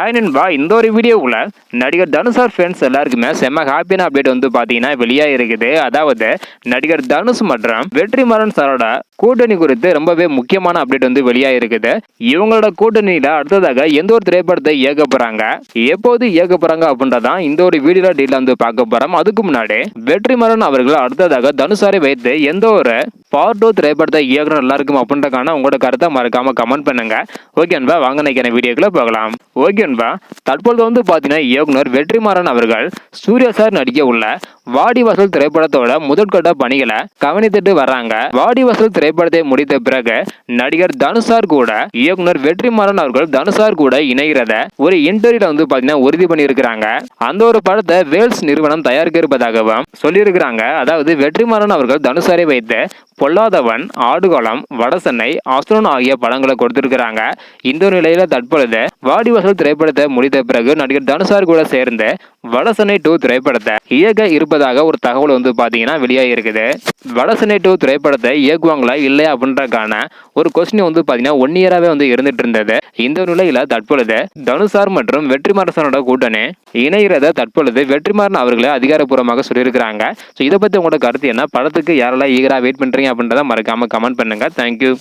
Hi நண்பா, இந்த ஒரு வீடியோக்குள்ள நடிகர் தனுஷ் ஃபேன்ஸ் எல்லாருக்குமே செம்ம ஹாப்பியான அப்டேட் வந்து பாத்தீங்கன்னா வெளியா இருக்குது. அதாவது நடிகர் தனுஷ் மற்றும் வெற்றிமாறன் சாரோட கூட்டணி குறித்து ரொம்பவே முக்கியமான அப்டேட் வந்து வெளியா இருக்குது. இவங்களோட கூட்டணியில அடுத்ததாக எந்த ஒரு திரைப்படத்தை இயக்க போறாங்க, எப்போது இயக்க போறாங்க அப்படின்றதான் இந்த ஒரு வீடியோல டீல் வந்து பார்க்க போறோம். அதுக்கு முன்னாடி வெற்றிமாறன் அவர்கள் அடுத்ததாக தனுஷாரை வைத்து எந்த ஒரு பார்ட் 2 திரைப்படத்தை இயக்குனர் நல்லா இருக்கும் அப்படின்றக்கான உங்களோட கருத்தை மறக்காம கமெண்ட் பண்ணுங்க. ஓகே அன்பா, வாங்க நினைக்கிற வீடியோக்குள்ள போகலாம். ஓகே அன்பா, தற்பொழுது வந்து பாத்தீங்கன்னா இயக்குனர் வெற்றிமாறன் அவர்கள் சூர்யா சார் நடிக்க உள்ள வாடிவாசல் திரைப்படத்தோட முதற்கட்ட பணிகளை கவனித்துட்டு வர்றாங்க. வாடிவாசல் திரைப்படத்தை முடித்த பிறகு நடிகர் தனுஷார் கூட இயக்குனர் வெற்றிமாறன் அவர்கள் தனுஷார் கூட இணைகிறத ஒரு இன்டர்வியூல வந்து பாத்தீங்கன்னா உறுதி பண்ணியிருக்கிறாங்க. அந்த ஒரு படத்தை வேல்ஸ் நிறுவனம் தயாரிக்க இருப்பதாகவும் சொல்லியிருக்கிறாங்க. அதாவது வெற்றிமாறன் அவர்கள் தனுஷாரை வைத்து பொல்லாதவன், ஆடுகளம், வடசென்னை, அசுரன் ஆகிய படங்களை கொடுத்திருக்கிறாங்க. இந்த நிலையில தற்பொழுது வாடிவாசல் திரைப்படத்தை முடித்த பிறகு நடிகர் தனுஷார் கூட சேர்ந்து வடசென்னை 2 திரைப்படத்தை இயக்க இருப்பதாக ஒரு தகவல் வந்து பாத்தீங்கன்னா வெளியாகி இருக்குது. வடசென்னை 2 திரைப்படத்தை இயக்குவாங்களா இல்லையா அப்படின்றக்கான ஒரு கொஸ்டின் வந்து பாத்தீங்கன்னா 1 இயராவே வந்து இருந்துட்டு இருந்தது. இந்த நிலையில தற்பொழுது தனுஷார் மற்றும் வெற்றிமாறனோட கூட்டணி இணைகிறத தற்பொழுது வெற்றிமாறன் அவர்களே அதிகாரப்பூர்வமாக சொல்லியிருக்கிறாங்க. ஸோ இதை பத்தி உங்களோட கருத்து என்ன, படத்துக்கு யாரெல்லாம் ஈகரா வெயிட் பண்றீங்க அப்படின்றத மறக்காம கமெண்ட் பண்ணுங்க. தேங்க்யூ.